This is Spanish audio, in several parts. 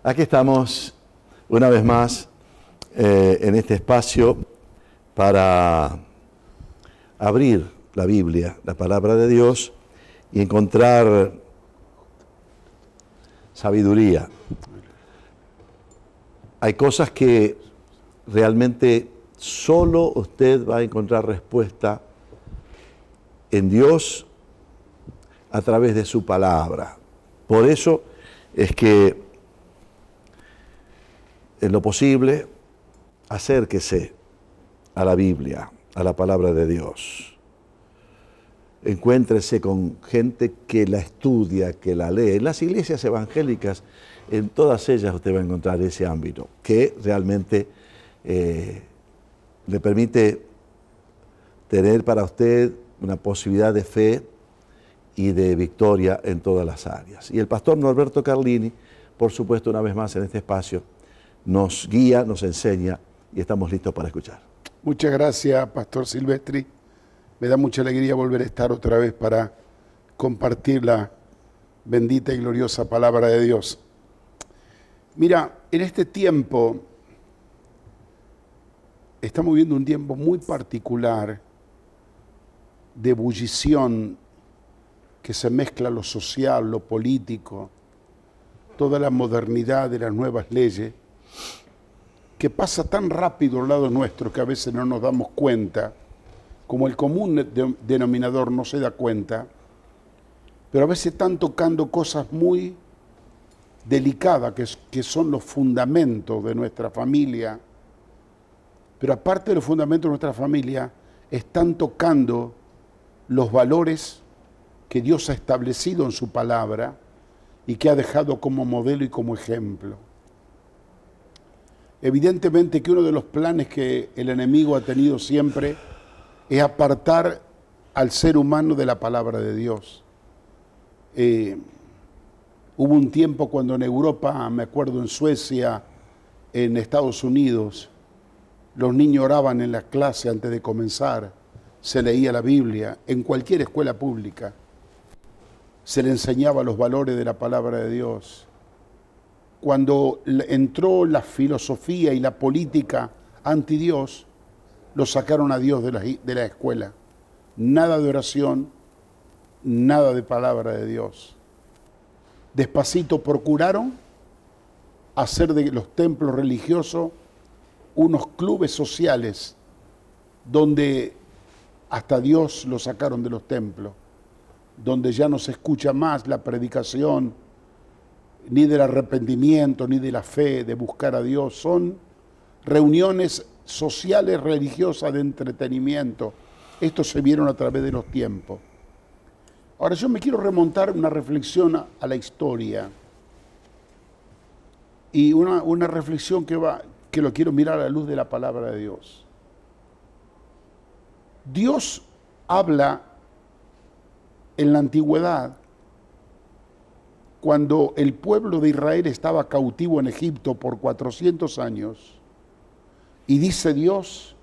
Aquí estamos una vez más en este espacio para abrir la Biblia, la palabra de Dios, y encontrar sabiduría. Hay cosas que realmente solo usted va a encontrar respuesta en Dios a través de su palabra. Por eso es que en lo posible acérquese a la Biblia, a la palabra de Dios. Encuéntrese con gente que la estudia, que la lee. En las iglesias evangélicas, en todas ellas usted va a encontrar ese ámbito que realmente le permite tener para usted una posibilidad de fe y de victoria en todas las áreas. Y el pastor Norberto Carlini, por supuesto, una vez más en este espacio, nos guía, nos enseña y estamos listos para escuchar. Muchas gracias, Pastor Silvestri. Me da mucha alegría volver a estar otra vez para compartir la bendita y gloriosa palabra de Dios. Mira, en este tiempo estamos viviendo un tiempo muy particular de ebullición que se mezcla lo social, lo político, toda la modernidad de las nuevas leyes, que pasa tan rápido al lado nuestro que a veces no nos damos cuenta, como el común denominador no se da cuenta, pero a veces están tocando cosas muy delicadas que son los fundamentos de nuestra familia, pero aparte de los fundamentos de nuestra familia, están tocando los valores que Dios ha establecido en su palabra y que ha dejado como modelo y como ejemplo. Evidentemente que uno de los planes que el enemigo ha tenido siempre es apartar al ser humano de la palabra de Dios. Hubo un tiempo cuando en Europa, me acuerdo en Suecia, en Estados Unidos, los niños oraban en la clase antes de comenzar, se leía la Biblia, en cualquier escuela pública, se le enseñaba los valores de la palabra de Dios. Cuando entró la filosofía y la política anti Dios, lo sacaron a Dios de la escuela. Nada de oración, nada de palabra de Dios. Despacito procuraron hacer de los templos religiosos unos clubes sociales donde hasta Dios lo sacaron de los templos, donde ya no se escucha más la predicación ni del arrepentimiento, ni de la fe, de buscar a Dios. Son reuniones sociales, religiosas, de entretenimiento. Estos se vieron a través de los tiempos. Ahora yo me quiero remontar una reflexión a la historia. Y una reflexión que lo quiero mirar a la luz de la palabra de Dios. Dios habla en la antigüedad, cuando el pueblo de Israel estaba cautivo en Egipto por 400 años, y dice Dios,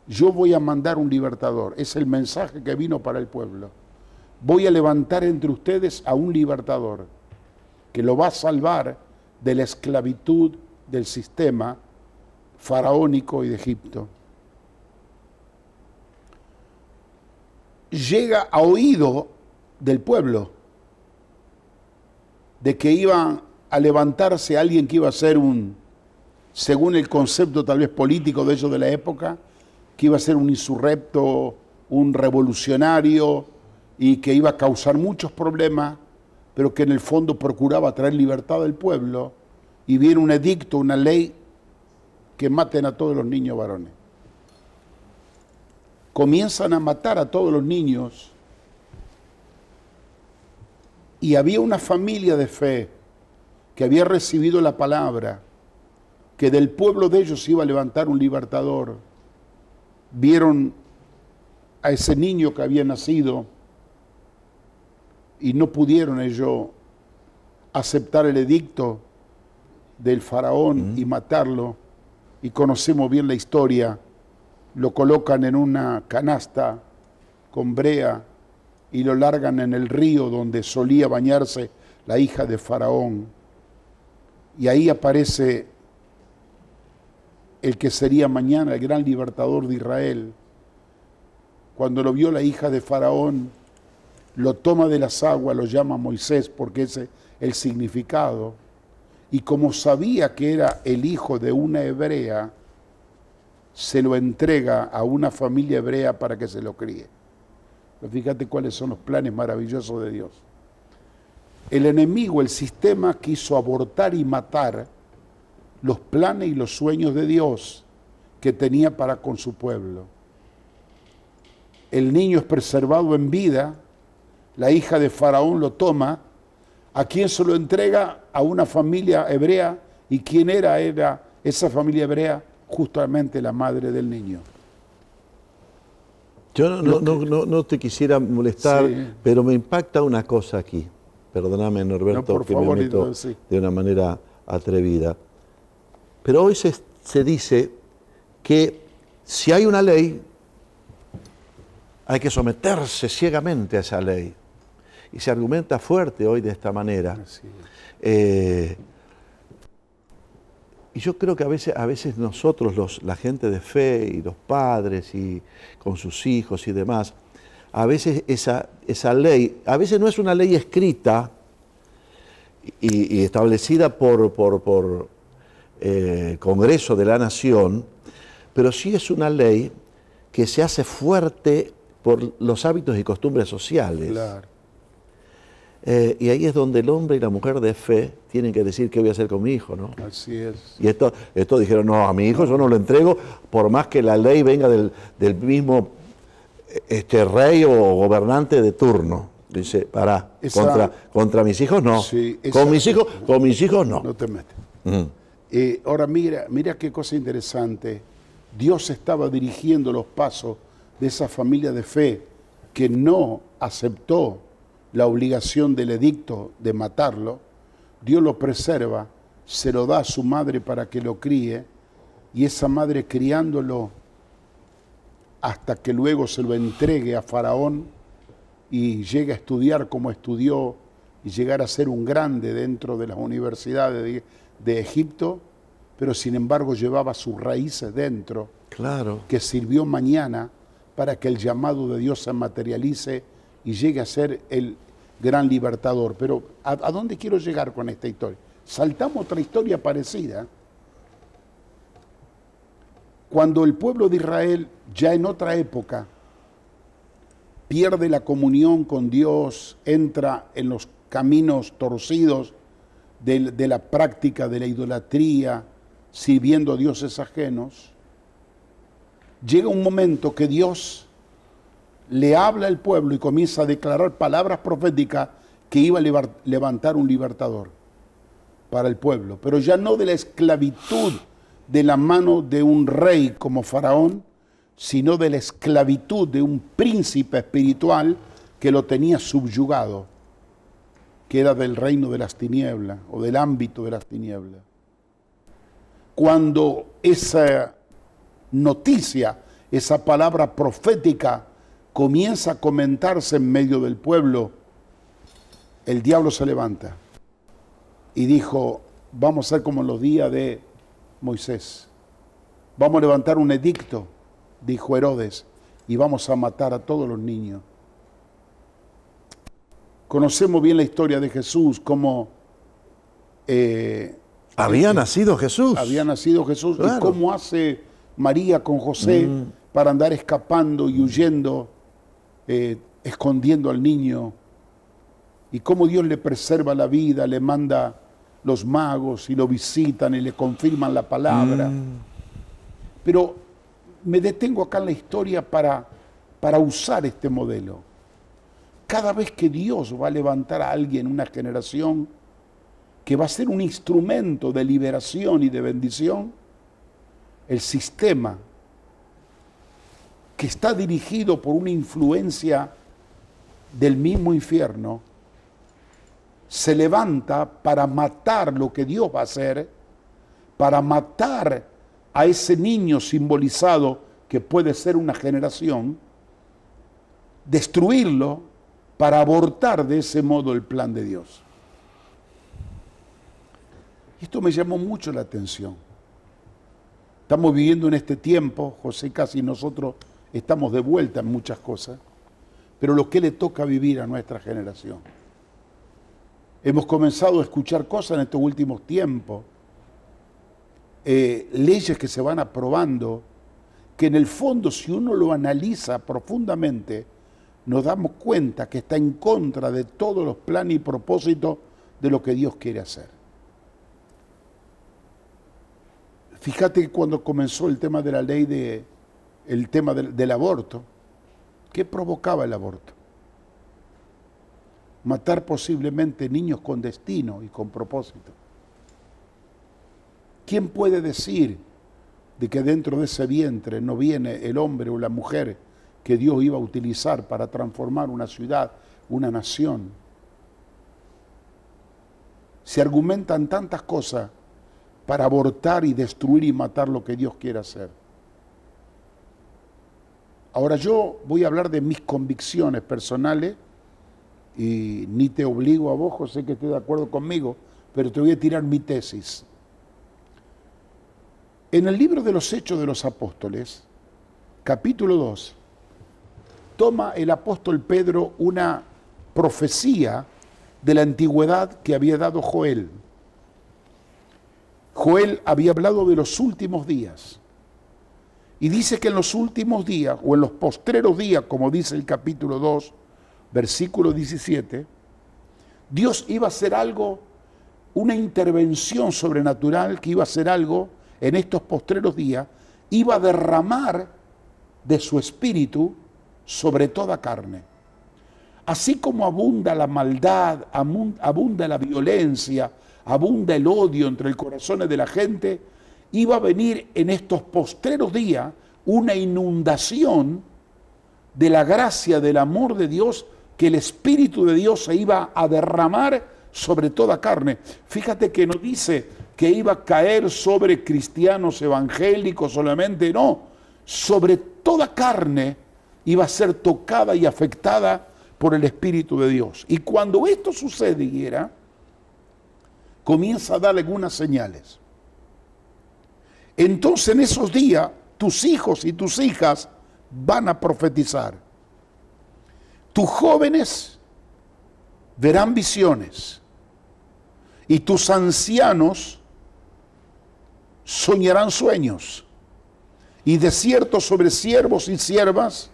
yo voy a mandar un libertador. Es el mensaje que vino para el pueblo. Voy a levantar entre ustedes a un libertador que lo va a salvar de la esclavitud del sistema faraónico y de Egipto. Llega a oído del pueblo de que iba a levantarse alguien que iba a ser según el concepto tal vez político de ellos de la época, que iba a ser un insurrecto, un revolucionario y que iba a causar muchos problemas, pero que en el fondo procuraba traer libertad al pueblo, y viene un edicto, una ley, que maten a todos los niños varones. Comienzan a matar a todos los niños. Y había una familia de fe que había recibido la palabra, que del pueblo de ellos iba a levantar un libertador. Vieron a ese niño que había nacido y no pudieron ellos aceptar el edicto del faraón y matarlo. Y conocemos bien la historia. Lo colocan en una canasta con brea y lo largan en el río donde solía bañarse la hija de Faraón. Y ahí aparece el que sería mañana el gran libertador de Israel. Cuando lo vio la hija de Faraón, lo toma de las aguas, lo llama Moisés porque ese es el significado. Y como sabía que era el hijo de una hebrea, se lo entrega a una familia hebrea para que se lo críe. Pero fíjate cuáles son los planes maravillosos de Dios. El enemigo, el sistema, quiso abortar y matar los planes y los sueños de Dios que tenía para con su pueblo. El niño es preservado en vida, la hija de Faraón lo toma, ¿a quién se lo entrega? A una familia hebrea. ¿Y quién era? Era esa familia hebrea, justamente la madre del niño. Yo no te quisiera molestar, Sí. pero me impacta una cosa aquí. Perdóname, Norberto, No, por que favor, me meto entonces, sí. de una manera atrevida. Pero hoy se dice que si hay una ley, hay que someterse ciegamente a esa ley. Y se argumenta fuerte hoy de esta manera. Así es. Y yo creo que a veces nosotros, la gente de fe y los padres y con sus hijos y demás, a veces esa ley, a veces no es una ley escrita y establecida por Congreso de la Nación, pero sí es una ley que se hace fuerte por los hábitos y costumbres sociales. Claro. Y ahí es donde el hombre y la mujer de fe tienen que decir qué voy a hacer con mi hijo, ¿no? Así es. Y esto dijeron, no, a mi hijo yo no lo entrego, por más que la ley venga del mismo rey o gobernante de turno. Dice, pará, contra mis hijos no. Sí, con mis hijos no. No te metes. Ahora mira qué cosa interesante. Dios estaba dirigiendo los pasos de esa familia de fe que no aceptó la obligación del edicto de matarlo. Dios lo preserva, se lo da a su madre para que lo críe, y esa madre criándolo hasta que luego se lo entregue a Faraón y llegue a estudiar como estudió y llegar a ser un grande dentro de las universidades de Egipto, pero sin embargo llevaba sus raíces dentro, Claro. que sirvió mañana para que el llamado de Dios se materialice y llegue a ser el gran libertador. Pero ¿a dónde quiero llegar con esta historia? Saltamos otra historia parecida. Cuando el pueblo de Israel, ya en otra época, pierde la comunión con Dios, entra en los caminos torcidos de la práctica de la idolatría, sirviendo a dioses ajenos, llega un momento que Dios le habla al pueblo y comienza a declarar palabras proféticas que iba a levantar un libertador para el pueblo, pero ya no de la esclavitud de la mano de un rey como Faraón, sino de la esclavitud de un príncipe espiritual que lo tenía subyugado, que era del reino de las tinieblas o del ámbito de las tinieblas. Cuando esa noticia, esa palabra profética comienza a comentarse en medio del pueblo, el diablo se levanta y dijo, vamos a ser como en los días de Moisés, vamos a levantar un edicto, dijo Herodes, y vamos a matar a todos los niños. Conocemos bien la historia de Jesús, cómo Había nacido Jesús. había nacido Jesús, Claro. y cómo hace María con José para andar escapando y huyendo, escondiendo al niño, y cómo Dios le preserva la vida, le manda los magos y lo visitan y le confirman la palabra. Pero me detengo acá en la historia para usar este modelo. Cada vez que Dios va a levantar a alguien, una generación, que va a ser un instrumento de liberación y de bendición, el sistema que está dirigido por una influencia del mismo infierno, se levanta para matar lo que Dios va a hacer, para matar a ese niño simbolizado que puede ser una generación, destruirlo para abortar de ese modo el plan de Dios. Esto me llamó mucho la atención. Estamos viviendo en este tiempo, José casi nosotros estamos de vuelta en muchas cosas, pero lo que le toca vivir a nuestra generación. Hemos comenzado a escuchar cosas en estos últimos tiempos, leyes que se van aprobando, que en el fondo, si uno lo analiza profundamente, nos damos cuenta que está en contra de todos los planes y propósitos de lo que Dios quiere hacer. Fíjate que cuando comenzó el tema de la ley, el tema del aborto, ¿qué provocaba el aborto? Matar posiblemente niños con destino y con propósito. ¿Quién puede decir de que dentro de ese vientre no viene el hombre o la mujer que Dios iba a utilizar para transformar una ciudad, una nación? Se argumentan tantas cosas para abortar y destruir y matar lo que Dios quiere hacer. Ahora yo voy a hablar de mis convicciones personales y ni te obligo a vos, José, que estés de acuerdo conmigo, pero te voy a tirar mi tesis. En el libro de los Hechos de los Apóstoles, capítulo 2, toma el apóstol Pedro una profecía de la antigüedad que había dado Joel. Joel había hablado de los últimos días y dice que en los últimos días o en los postreros días, como dice el capítulo 2, versículo 17, Dios iba a hacer algo, una intervención sobrenatural que iba a hacer algo en estos postreros días, iba a derramar de su espíritu sobre toda carne. Así como abunda la maldad, abunda la violencia, abunda el odio entre los corazones de la gente, iba a venir en estos postreros días una inundación de la gracia, del amor de Dios, que el Espíritu de Dios se iba a derramar sobre toda carne. Fíjate que no dice que iba a caer sobre cristianos evangélicos solamente, no, sobre toda carne iba a ser tocada y afectada por el Espíritu de Dios. Y cuando esto sucediera, comienza a dar algunas señales. Entonces en esos días tus hijos y tus hijas van a profetizar. Tus jóvenes verán visiones y tus ancianos soñarán sueños. Y de cierto sobre siervos y siervas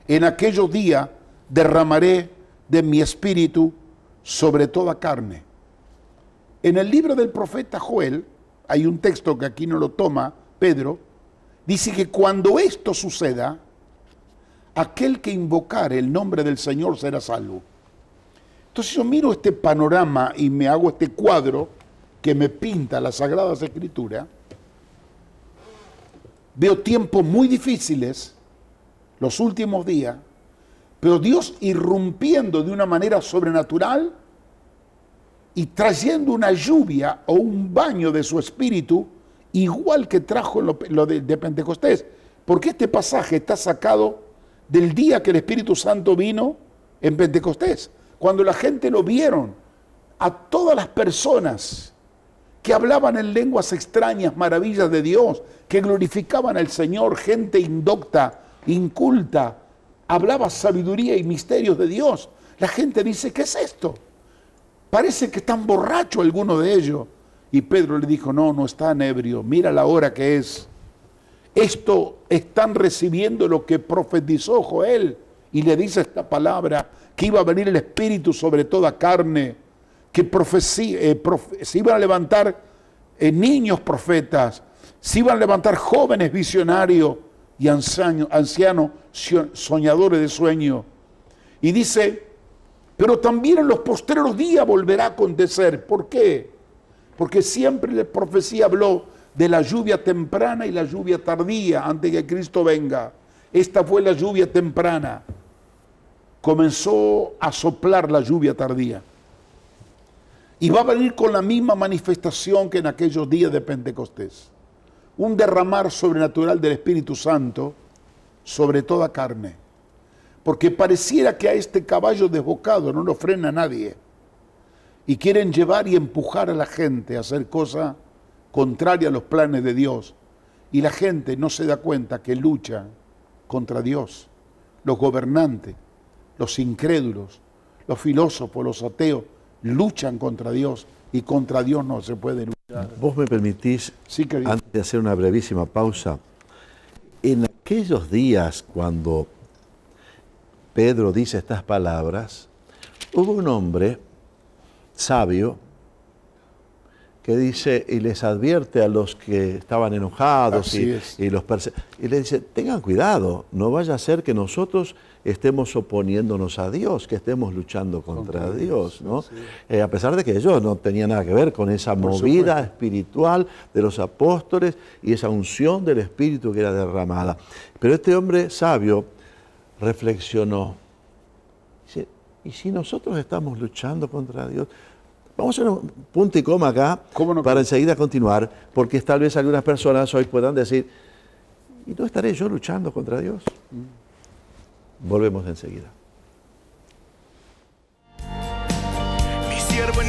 en aquellos días derramaré de mi espíritu sobre toda carne. En el libro del profeta Joel, hay un texto que aquí no lo toma Pedro, dice que cuando esto suceda, aquel que invocare el nombre del Señor será salvo. Entonces yo miro este panorama y me hago este cuadro que me pinta las Sagradas Escrituras. Veo tiempos muy difíciles, los últimos días, pero Dios irrumpiendo de una manera sobrenatural y trayendo una lluvia o un baño de su espíritu, igual que trajo lo de Pentecostés. Porque este pasaje está sacado del día que el Espíritu Santo vino en Pentecostés. Cuando la gente lo vieron, a todas las personas que hablaban en lenguas extrañas, maravillas de Dios, que glorificaban al Señor, gente indocta, inculta, hablaba sabiduría y misterios de Dios. La gente dice, ¿qué es esto? Parece que están borrachos algunos de ellos. Y Pedro le dijo, no, no están ebrios, mira la hora que es. Esto están recibiendo lo que profetizó Joel. Y le dice esta palabra, que iba a venir el Espíritu sobre toda carne, que se iban a levantar niños profetas, se iban a levantar jóvenes visionarios y ancianos soñadores de sueño. Y dice, pero también en los postreros días volverá a acontecer. ¿Por qué? Porque siempre la profecía habló de la lluvia temprana y la lluvia tardía antes que Cristo venga. Esta fue la lluvia temprana. Comenzó a soplar la lluvia tardía. Y va a venir con la misma manifestación que en aquellos días de Pentecostés. Un derramar sobrenatural del Espíritu Santo sobre toda carne. Porque pareciera que a este caballo desbocado no lo frena nadie. y quieren llevar y empujar a la gente a hacer cosas contrarias a los planes de Dios. Y la gente no se da cuenta que lucha contra Dios. Los gobernantes, los incrédulos, los filósofos, los ateos, luchan contra Dios y contra Dios no se puede luchar. ¿Vos me permitís, Sí, querido. antes de hacer una brevísima pausa, en aquellos días cuando Pedro dice estas palabras, hubo un hombre sabio que dice y les advierte a los que estaban enojados y le dice, tengan cuidado, no vaya a ser que nosotros estemos oponiéndonos a Dios, que estemos luchando contra Dios, ¿no? A pesar de que ellos no tenían nada que ver con esa movida espiritual de los apóstoles y esa unción del Espíritu que era derramada. Pero este hombre sabio reflexionó, dice, ¿y si nosotros estamos luchando contra Dios? Vamos a hacer un punto y coma acá para enseguida continuar, porque tal vez algunas personas hoy puedan decir, ¿y no estaré yo luchando contra Dios? Volvemos enseguida. Mi siervo